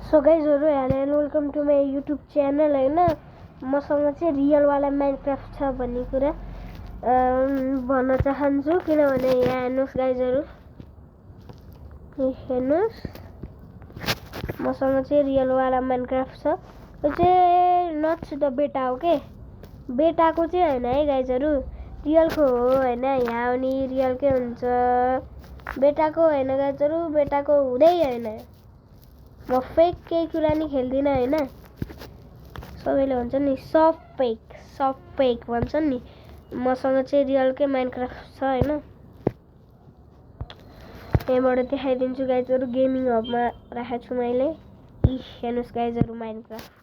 So गाइजहरु hello and welcome to my YouTube channel हैन। मसँग चाहिँ रियल वाला माइनक्राफ्ट छ भन्ने कुरा भन्न चाहन्छु, किनभने यहाँ हेर्नुस् गाइजहरु, हेर्नुस् मसँग चाहिँ रियल वाला माइनक्राफ्ट छ। यो चाहिँ नट द बेटा हो के, बेटाको चाहिँ हैन है गाइजहरु, रियलको हो हैन। यहाँ अनि रियलकै हुन्छ, बेटाको हैन गाइजहरु, बेटाको हुँदै हैन। म फेक केही कुरा नि खेल्दिनँ हैन। सबैले भन्छ नि सफ्ट पेक भन्छन् नि, मसँग चाहिँ रियलकै माइनक्राफ्ट छ हैन। यहाँबाट देखाइदिन्छु गाइजहरु, गेमिङ हबमा राखेको छु मैले। हेर्नुस् गाइजहरु माइनक्राफ्ट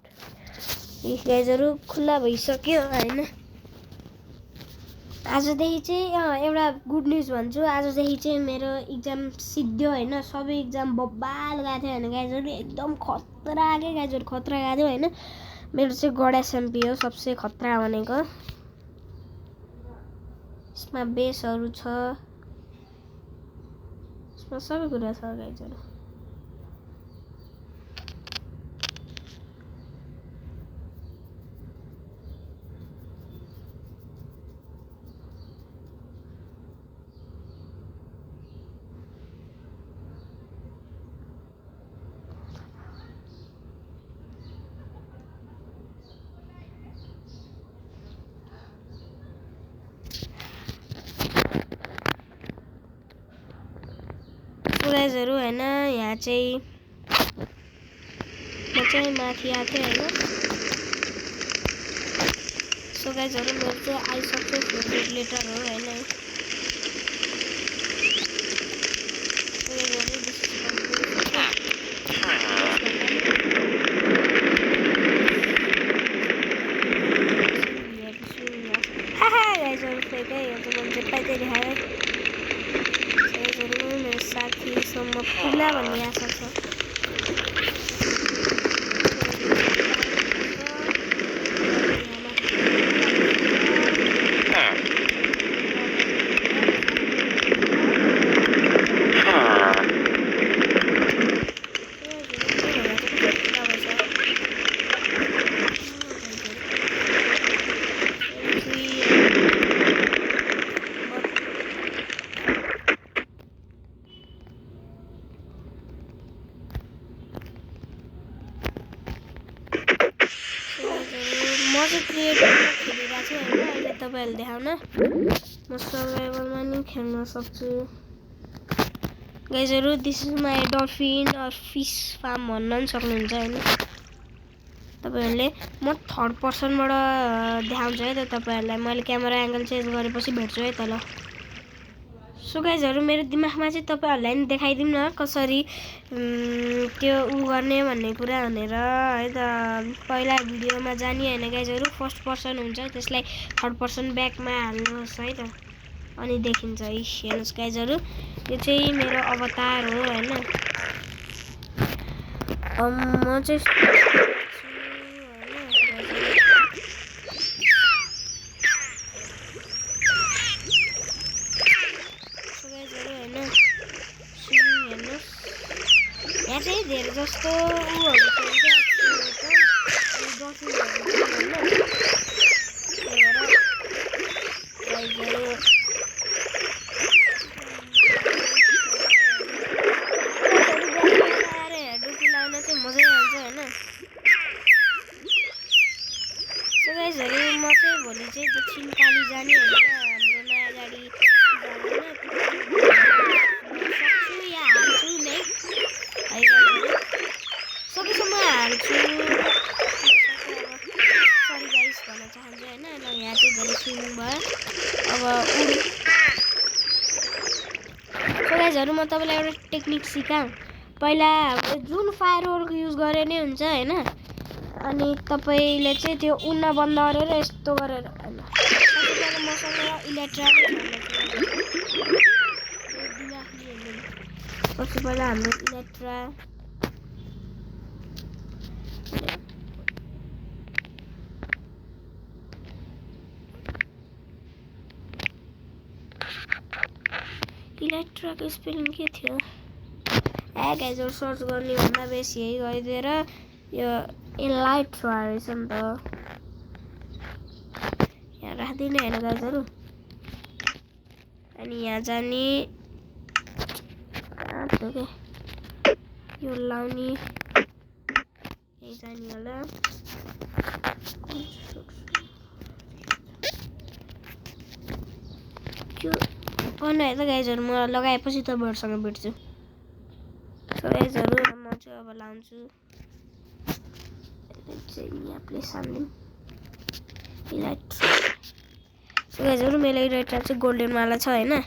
गाइजहरु खुल्ला भइसक्यो हैन। आजदेखि चाहिँ एउटा गुड न्युज भन्छु, आजदेखि चाहिँ मेरो इक्जाम सिद्धियो हैन। सबै इक्जाम बब्बाल गएको थियो हैन गाइजहरु, एकदम खतरा के गाइजहरु, खतरा गएको थियो हैन। मेरो चाहिँ गड एसएमपी हो सबसे खतरा भनेको। यसमा बेसहरु छ, यसमा सबै कुरा छ गाइजहरु। गाइजहरु हैन, यहाँ चाहिँ म चाहिँ माथि आएको थिएँ हैन। सो गाइजहरु मेरो चाहिँ आइसक्यो फेभरेट लेटर हो हैन। गाइजहरु फेक है, यो चाहिँ मैले पाइदै देखाएँ। गाइजहरु मेरो साथीसम्म पुग्ला भन्ने आशा छ। म चाहिँ क्रिएटिभमा खेलिरहेको छु हैन। अहिले तपाईहरुले देखाउन म सर्भाइभलमा नि खेल्न सक्छु गाइजहरु। This is my dolphin or fish farm भन्न पनि सक्नुहुन्छ हैन तपाईहरुले। म थर्ड पर्सनबाट देखाउँछु है त तपाईहरुलाई। मैले क्यामेरा एंगल चेन्ज गरेपछि भेट्छु है त ल। सो गाइजहरु मेरो दिमागमा चाहिँ तपाईहरुलाई नि देखाइदिउँ न कसरी त्यो गर्ने भन्ने कुरा भनेर है त। पहिला भिडियोमा जानी हैन गाइजहरु, फर्स्ट पर्सन हुन्छ, त्यसलाई थर्ड पर्सन ब्याकमा हाल्नुहोस् है त, अनि देखिन्छ। हेर्नुस् गाइजहरु, यो चाहिँ मेरो अवतार हो हैन। म चाहिँ यहाँ चाहिँ धेरै जस्तो उहरू डुकी लाउन चाहिँ मजै आउँछ हैन। सो गाइजहरु म चाहिँ भोलि चाहिँ दक्षिण काली जाने हैन, हाम्रो नयाँ गाडी सक्छु या हाल्छु नै है गाइजहरु, सकेसम्म हाल्छु। सरी गाइस भन्न चाहन्छु हैन। ल यहाँ चाहिँ धेरै स्विमिङ भयो, अब उडु। सो गाइजहरु म तपाईलाई एउटा टेक्निक सिकाऊँ। पहिला जुन फायरवर्क युज गरे नै हुन्छ हैन, अनि तपाईले चाहिँ त्यो उड्न बन्द गरेर यस्तो गरेर हैन। सबैले मसँग इलेक्ट्रा सबसे पहिला हाम्रो इलेक्ट्राको स्पेलिङ के थियो? गाइजहरू सर्च गर्ने भन्दा बेसी यही गरिदिएर यो लाइट रहेछ नि त यहाँ राख्दिनँ होइन गाइजहरू अनि यहाँ जाने यो लाउने यही जाने होला त्यो अन्य त गाइजहरू म लगाएपछि तपाईँहरूसँग भेट्छु सो गाइजहरू म चाहिँ अब लाउँछु यहाँ प्लेस हाल्ने लाइट सो गाइजहरू मेरो इरेक्टर चाहिँ गोल्डन वाला छ होइन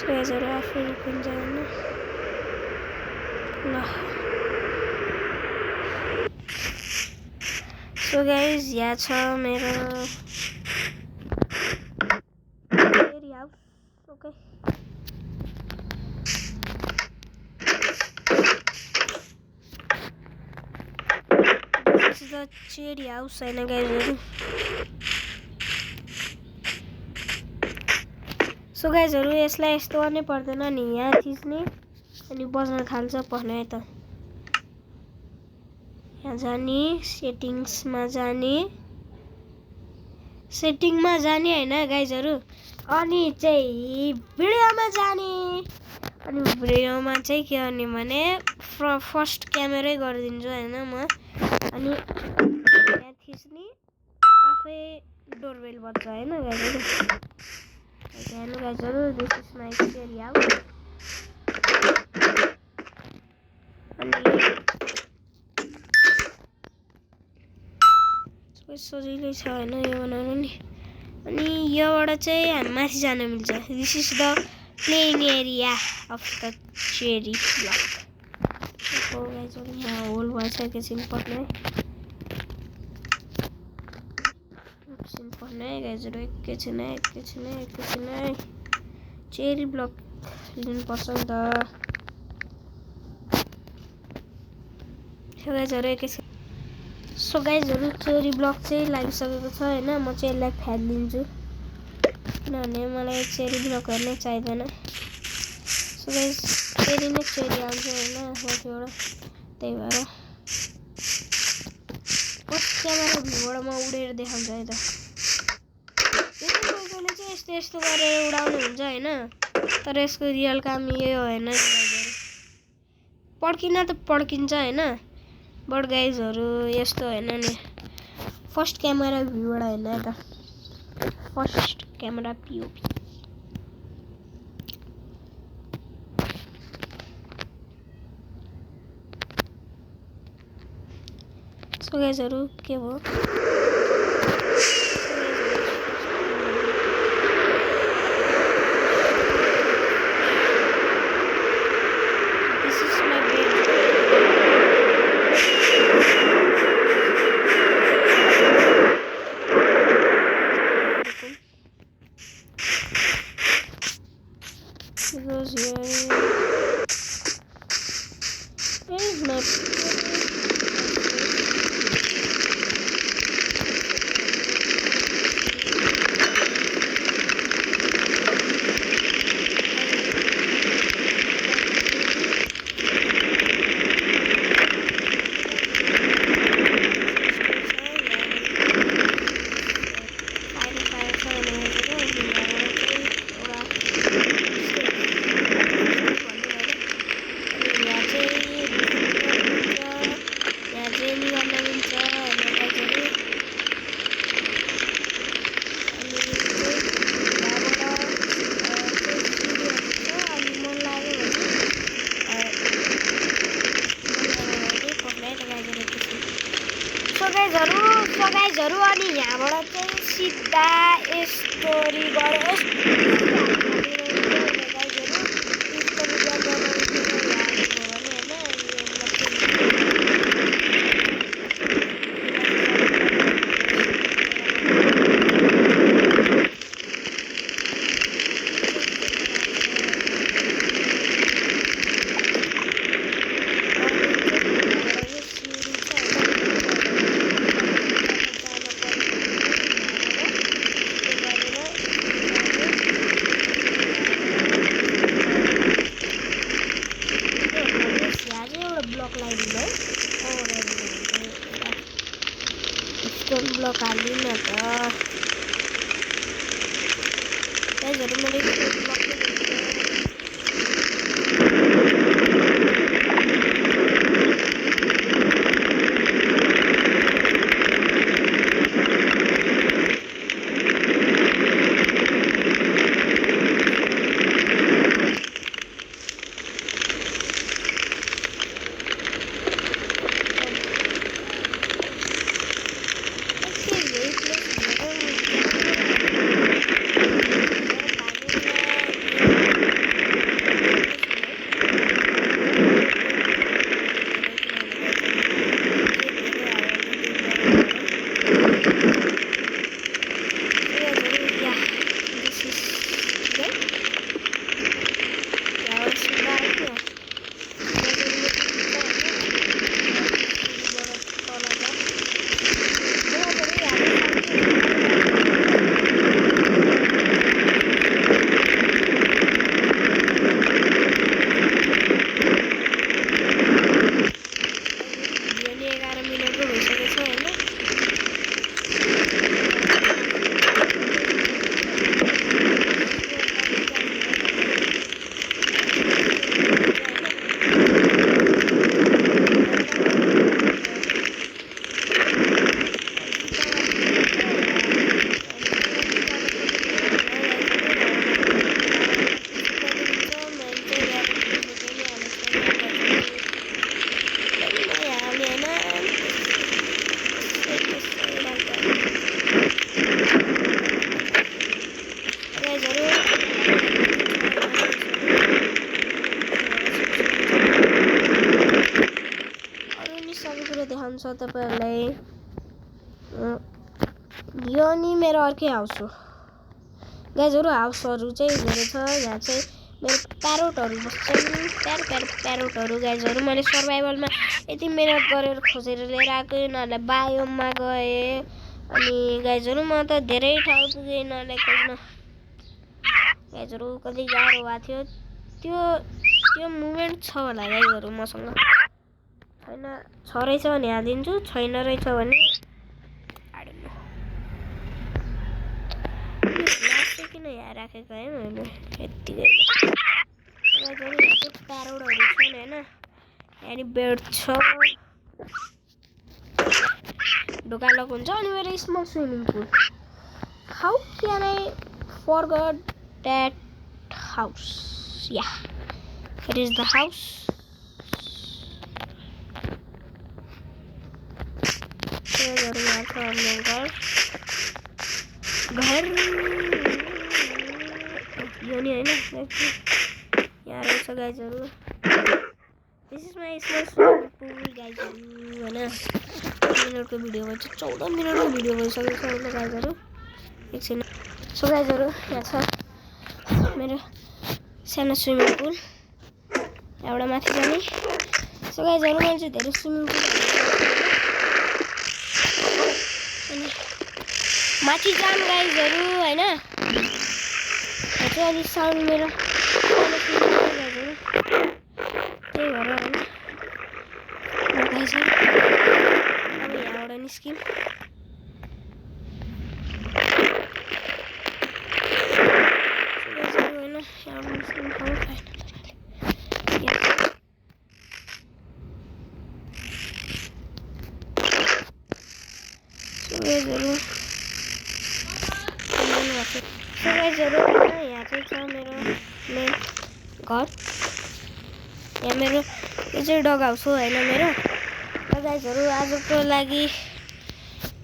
गाइजहरू आफै रुकिन्छ होइन ल सो गाइज यहाँ छ मेरो cherry house okay this is the cherry house होइन गाइजहरू सो गाइजहरू यसलाई यस्तो गर्नै पर्दैन नि यहाँ थिच्ने अनि बज्न थाल्छ पर्ने त यहाँ जाने सेटिङमा जाने होइन गाइजहरू अनि चाहिँ भिडियोमा जाने अनि भिडियोमा चाहिँ के गर्ने भने फर्स्ट क्यामेरै गरिदिन्छु होइन म अनि यहाँ थिच्ने आफै डोरबेल बज्छ होइन गाइजहरू Again, guys, this is my cherry house. सजिलै छ होइन यो बनाउनु नि अनि योबाट चाहिँ हामी माथि जान मिल्छ this is the playing area of the cherry block यहाँ होल भएछ एकैछिन पर्ने गाइजहरू एकैछिन चेरी ब्लक लिनुपर्छ नि त गाइजहरू एकैछिन सो गाइजहरू चेरी ब्लक चाहिँ लागिसकेको छ होइन म चाहिँ यसलाई फ्यालिदिन्छु किनभने मलाई चेरी ब्लकहरू नै चाहिँदैन सो गाइज चेरी नै चेरी आउँछ होइन माथिबाट त्यही भएर क्यामेरा भ्यूबाट म उडेर देखाउँछु है त कोही चाहिँ यस्तो गरेर उडाउनु हुन्छ होइन तर यसको रियल काम यही होइन पड्किन त पड्किन्छ होइन बट गाइजहरू यस्तो होइन नि फर्स्ट क्यामेरा भ्यूबाट होइन त फर्स्ट क्यामेरा पिओपी सो गाइजहरू के भयो goes here. Where is my गाइजहरु अनि यहाँबाट चाहिँ सिधा स्टोरी गरे ब्लॉक हालिदिनु न त गाइजहरु मैले ब्लक देखाउँछ तपाईहरुलाई यो नि मेरो अर्कै हाउस हो गाइजहरु हाउसहरु चाहिँ धेरै छ यहाँ चाहिँ मेरो प्यारोटहरु बस्छन् प्यारोटहरु गाइजहरु मैले सर्भाइभलमा यति मेहनत गरेर खोजेर लिएर आएको यिनीहरुलाई बायोममा गए अनि गाइजहरु म त धेरै ठाउँ पुगे यिनीहरुलाई खोज्न गाइजहरु कति गाह्रो भएको थियो त्यो मोमेन्ट छ होला गाइजहरु मसँग हैन छ रहेछ भने हालिदिन्छु छैन रहेछ भने I don't know लास्ट किन यहाँ राखेको है मैले यतिकै गाइजहरु यहाँ चाहिँ प्यारोटहरु छन् हैन यहाँ नि बेड छ ढोका लक हुन्छ अनि मेरो small swimming pool how can I forget that house या इट इज द हाउस घर यो नि हैन यहाँ रहेछ गाइजहरु this is my small swimming pool गाइजहरु हैन मिनटको भिडियो भन्छ 14 मिनटको भिडियो भइसकेको छ हैन गाइजहरु एकछिन सो गाइजहरु यहाँ छ मेरो सानो स्विमिङ पुल एउटा माथि जाने सो गाइजहरु मैले चाहिँ धेरै स्विमिङ पुल माथि जाम गाइजहरु हैन यहाँ चाहिँ अलि साउन्ड मेरो गाइजहरु त्यही भएर हैन गाइजहरु अब यहाँबाट निस्किम गाइजहरु हैन यहाँबाट निस्किम गाइजहरु गाइजहरु यहाँ चाहिँ छ मेरो मेन घर यहाँ मेरो यो चाहिँ डग हाउस हो हैन मेरो गाइजहरु आजको लागि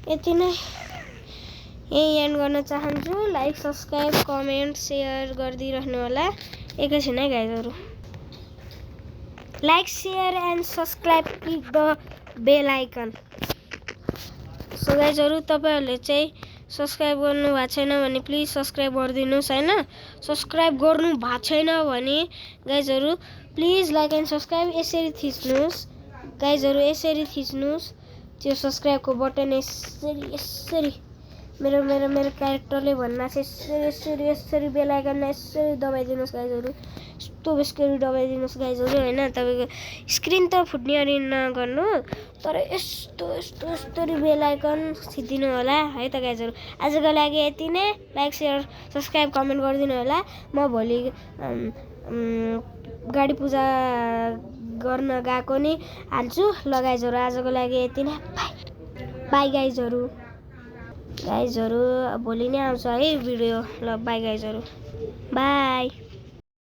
यति नै यही एन्ड गर्न चाहन्छु। लाइक सब्सक्राइब कमेन्ट सेयर गरिदिइराख्नु होला। एकैछिन है गाइजहरू। Like share and subscribe click the bell icon. So गाइजहरू तपाईँहरूले चाहिँ सब्सक्राइब गर्नु भएको छैन भने प्लिज सब्सक्राइब गरिदिनुहोस् होइन। सब्सक्राइब गर्नु भएको छैन भने गाइजहरू प्लिज लाइक एन्ड सब्सक्राइब यसरी थिच्नुहोस् गाइजहरू, यसरी थिच्नुहोस् त्यो सब्सक्राइबको बटन यसरी मेरो क्यारेक्टरले भन्ना चाहिँ यसरी बेल आइकनमा यसरी दबाइदिनुहोस् गाइजहरू। यस्तो यसरी दबाइदिनुहोस् गाइजहरू होइन। तपाईँको स्क्रिन त फुट्ने अरे नगर्नु, तर यस्तरी बेल आइकन थिचिदिनु होला है त गाइजहरू। आजको लागि यति नै। लाइक सेयर सब्सक्राइब कमेन्ट गरिदिनु होला। म भोलि गाडी पूजा गर्न गएको नि हाल्छु ल गाइजहरू। आजको लागि यति नै। बाई गाइजहरू। भोलि नै आउँछ है भिडियो। ल बाई गाइजहरू, बाई।